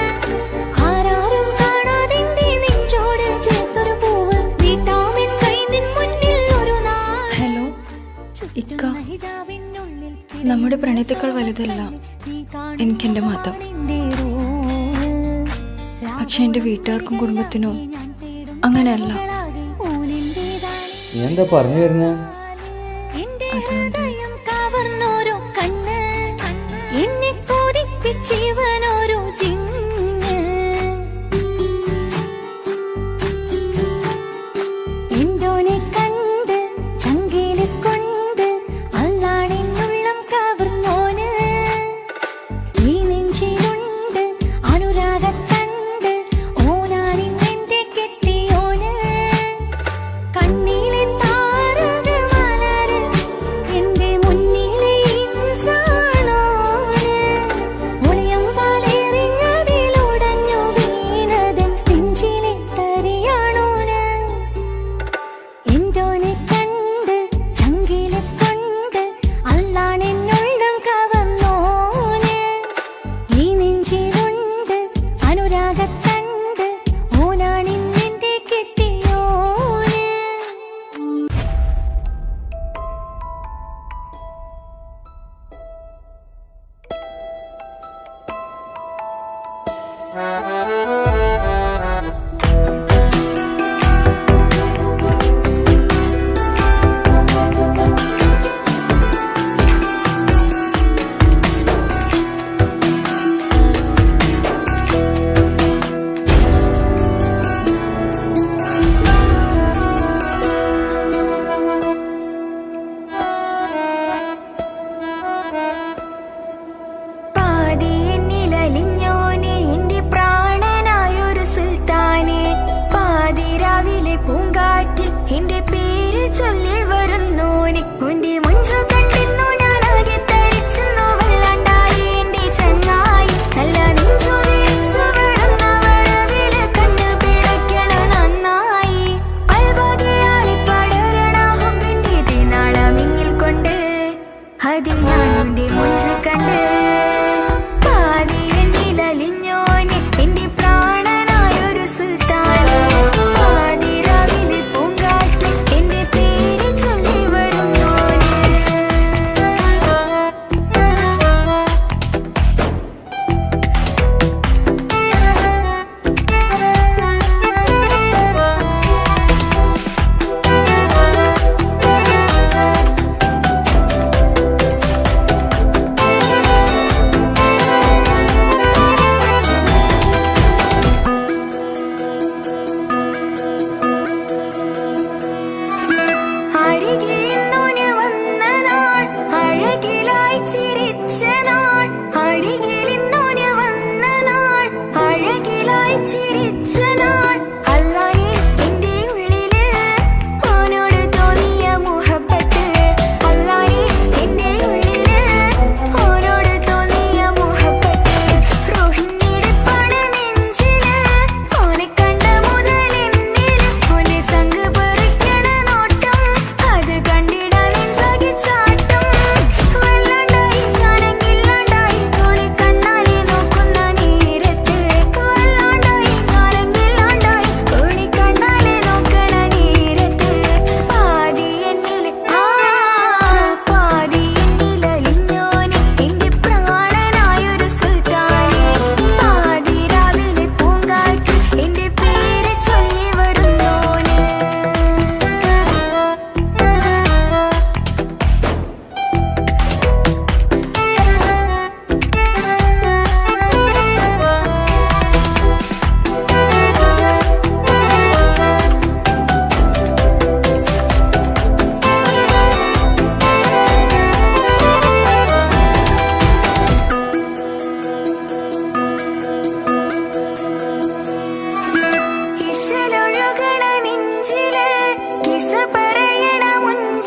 C: ആരാരും കാണാതെന്റെ നെഞ്ചോട് ചേർത്തൊരു പൂവ് നീട്ടാമെൻ കൈ നിൻ മുന്നിൽ ഒരു നാൾ
E: ഹലോ ഇക്ക, നമ്മുടെ പ്രണയത്തേക്കാൾ വലുതല്ല എനിക്കെൻ്റെ മതം. പക്ഷെ എൻ്റെ വീട്ടുകാർക്കും കുടുംബത്തിനോ അങ്ങനെയല്ല.
F: നീ എന്താ പറഞ്ഞു വരുന്നേ?
C: എന്നെ കൊതിപ്പിച്ചിവനോരോ ജിന്ന് എന്തോനെ കണ്ട് ചങ്കില് കൊണ്ട് അള്ളാണെന്നുള്ളം കവർന്നോന് ഈ നെഞ്ചിലുണ്ട് അനുരാഗത്തണ്ട് ഓനാണിന്നെന്റെ കെട്ടിയോന് കണ്ണിലെ താരക മലര് എന്റെ മുന്നിലെ ഇൻസാണോന് ഒളിയം പാലെറിഞ്ഞതിലുടഞ്ഞു വീണതൻ നെഞ്ചിലെ തരിയാണോന് എന്തോനെ കണ്ട് ചങ്കില് കൊണ്ട് അള്ളാണെന്നുള്ളം കവർന്നോന് ഈ നെഞ്ചിലുണ്ട് അനുരാഗത്തണ്ട് ഓനാണിന്നെന്റെ കെട്ടിയോന് പാതിയെന്നിലലിഞ്ഞോനെ എന്റെ പ്രാണനായൊരു സുൽത്താനെ പാതിരാവിലെ പൂങ്കാറ്റിൽ എന്റെ പേര് ചൊല്ലി വരുന്നോനെ ഉന്റെ മുഞ്ചു കണ്ടിരുന്നു ഞാനാകെ തരിച്ചെന്നു വല്ലാണ്ടായി എന്റെ ചങ്ങായി നല്ല നെഞ്ചു വിരിച്ചു വിടുന്ന വരവില് കണ്ണു പിടയ്ക്കണ നന്നായി കൽബാകെയാളി പടരണ ഹുബിന്റെ തിനാളമിങ്ങിൽ കൊണ്ട് അതിൽ ഞാനുന്റെ മുഞ്ചു കണ്ട് പാതിയെന്നിലലിഞ്ഞോനെ എന്റെ പ്രാണനായൊരു സുൽത്താനെ പാതിരാവിലെ പൂങ്കാറ്റിൽ എന്റെ പേര് ചൊല്ലി വരുന്നോനെ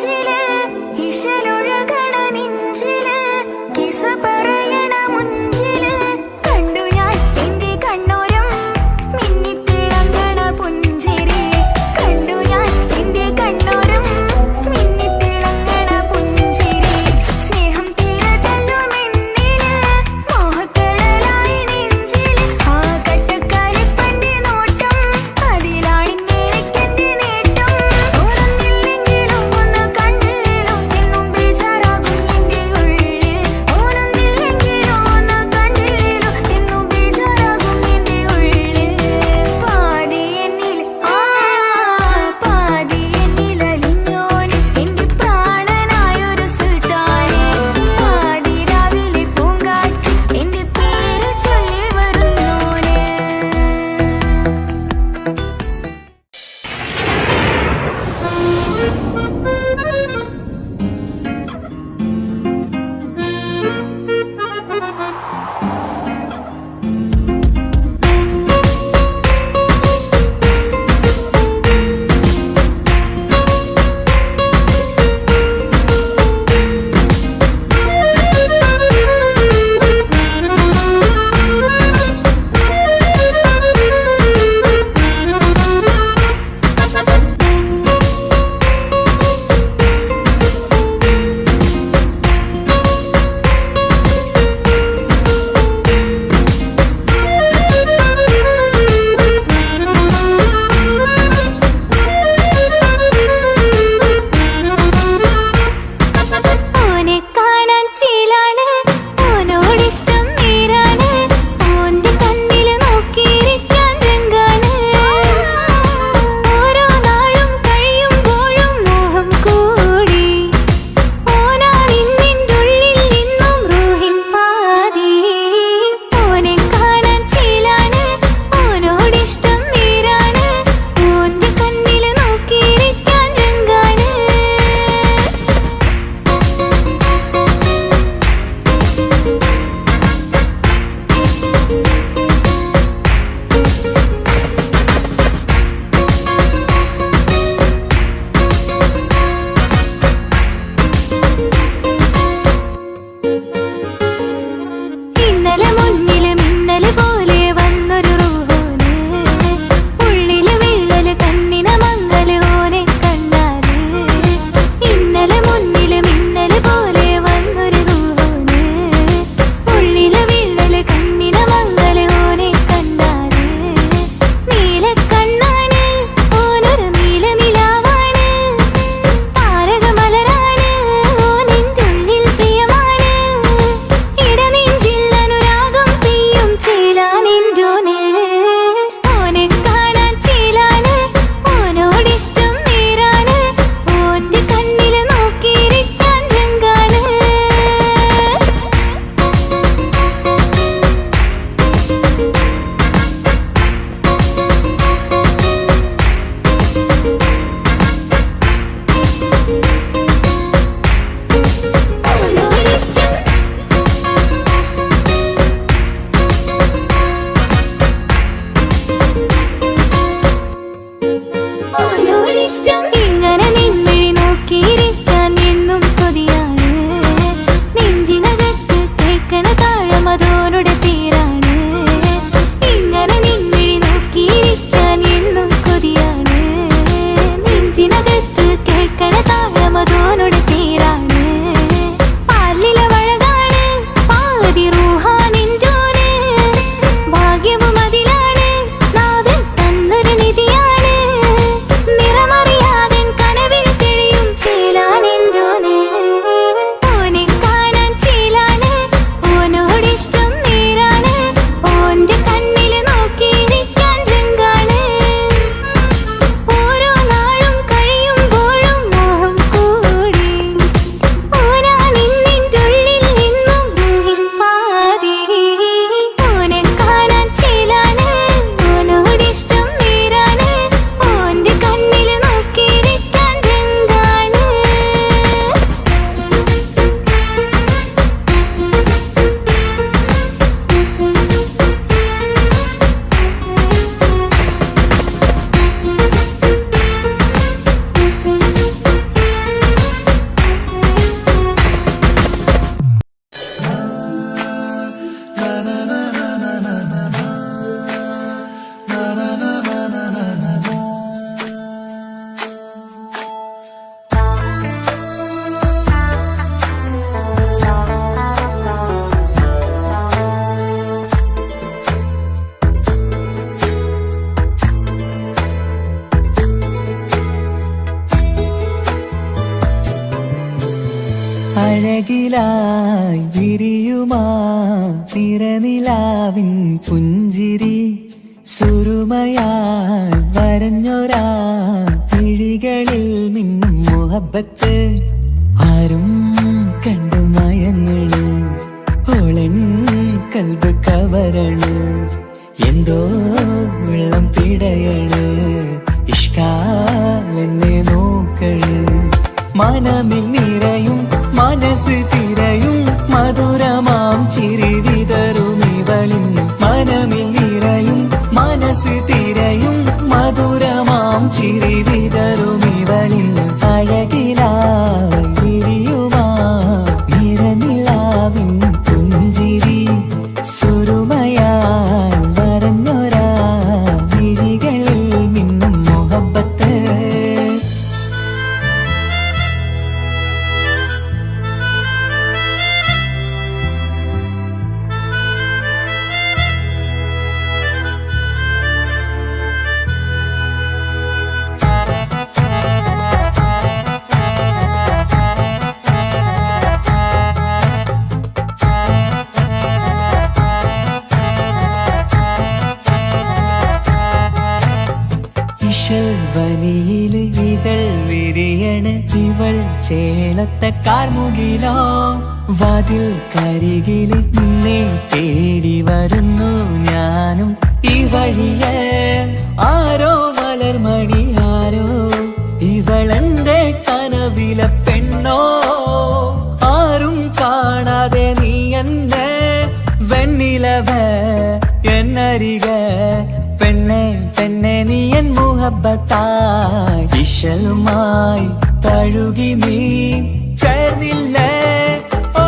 C: മുഞ്ചില് ഇശലൊഴുകണ നെഞ്ചില് കിസ പറയണ മുഞ്ചില് കണ്ടു ഞാൻ എന്റെ കണ്ണോരം മിന്നിത്തിളങ്ങണ പുഞ്ചിരി കണ്ടു ഞാൻ എന്റെ കണ്ണോരം മിന്നിത്തിളങ്ങണ പുഞ്ചിരി സ്നേഹം തീരതല്ലുമെന്നില് മോഹക്കടലായി നെഞ്ചില് ആ കട്ടക്കാലിപ്പന്റെ നോട്ടം അതിലാണിന്നെനിക്കെന്റെ നേട്ടം ഓർന്നില്ലെങ്കിലും ഒന്ന് കണ്ടു
B: അഴകിലായി വിരിയുമാ തിരനിലാവിൻ പുഞ്ചിരി സുരുമയാൽ വരഞ്ഞൊരാ കിഴികളിൽ മിന്നും മുഹബത്ത് ആരും കണ്ടു മയങ്ങള് ഓളൻ കൽബ് കവരണ് എന്തോ വെള്ളം പിടയണ് ഇഷ്കാലെന്നെ നോക്കള് മനമിൽ നിറയും മനസ്സ് തിരയും മധുരമാം ചിരി വിതറും ഇവളിന്ന് മനമിൽ നിറയും മനസ്സ് തിരയും മധുരമാം ചിരി വിതറും ഇവളിന്ന് അഴകിലായി വിരിയുമാ നിറനിലാവിൻ പുഞ്ചിരി സുരുമയാൽ വരഞ്ഞൊരാ വിഴികളിൽ മിന്നും മുഹബത്ത് വനിയില് ഇതൾ വിരിയണ് ഇവൾ ചേലത്തെ കാർമുകിലോ വാതിൽ കരികില് നിന്നെ തേടി വരുന്നു ഞാനും ഈ വഴിയെ ആരോ മലർമണി ആരോ ഇവളെന്റെ കനവിലെ പെണ്ണോ ആരും കാണാതെ നീ എന്നെ വെണ്ണിലവ എന്നരിക പെണ്ണെ പെണ്ണെ നീ എൻ മുഹബത്തായി ഇശലുമായി തഴുകി നീ ചേർന്നില്ലേ ഓ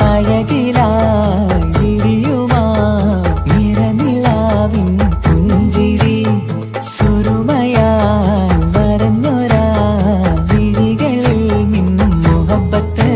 B: അഴകിലായി വിരിയുമാ നിറനിലാവിൻ പുഞ്ചിരി സുരുമയാൽ വരഞ്ഞൊരാ വിഴികളിൽ മിന്നും മുഹബത്ത്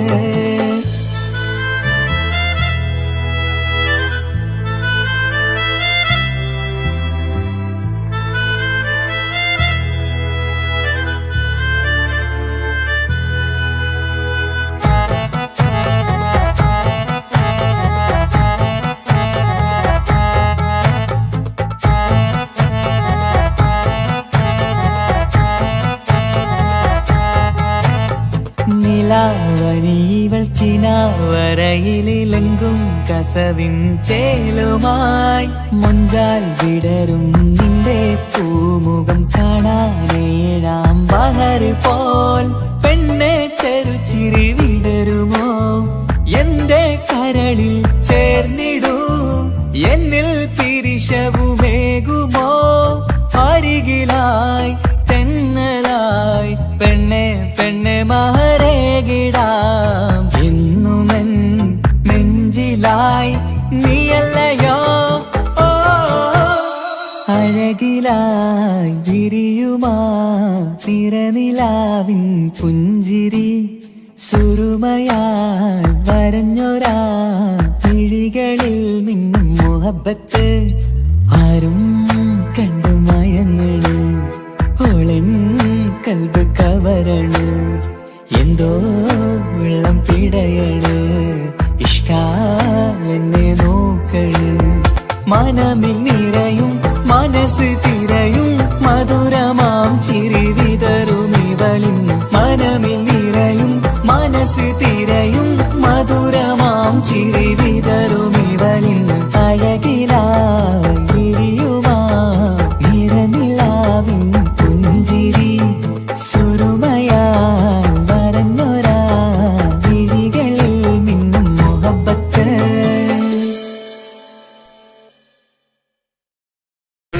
B: നിലാവനിവൾ കിനാവരയിലെങ്കും കസവിൻ ചേലുമായി മുഞ്ചാൽ വിടരും നിന്റെ പൂമുഖം കാണാനേഴാം ബഹർ പോൽ പെണ്ണെ ചെറുചിരി വിടരുമോ എന്റെ കരളിൽ ചേർന്നിടൂ എന്നിൽ പിരിശവുമേകുമോ അരികിലായി തെന്നലായി പെണ്ണെ പെണ്ണെ മഹരേകിടാം എന്നുമെൻ നെഞ്ചിലായി നീയല്ലയോ ഓ അഴകിലായി വിരിയുമാ തിരനിലാവിൻ പുഞ്ചിരി സുരുമയാൽ വരഞ്ഞൊരാ കിഴികളിൽ മിന്നും മുഹബത്ത് ആരും കണ്ടു മയങ്ങള് ഓളൻ കൽബ് കവരണ് എന്തോ വെള്ളം പിടയണ് ഇഷ്കാലെന്നെ നോക്കള് മനമിൽ നിറയും മനസ്സ് തിരയും മധുരമാം ചിരി വിതറും ഇവളിന്ന് മനമിൽ നിറയും മനസ്സ് തിരയും മധുരമാം ചിരി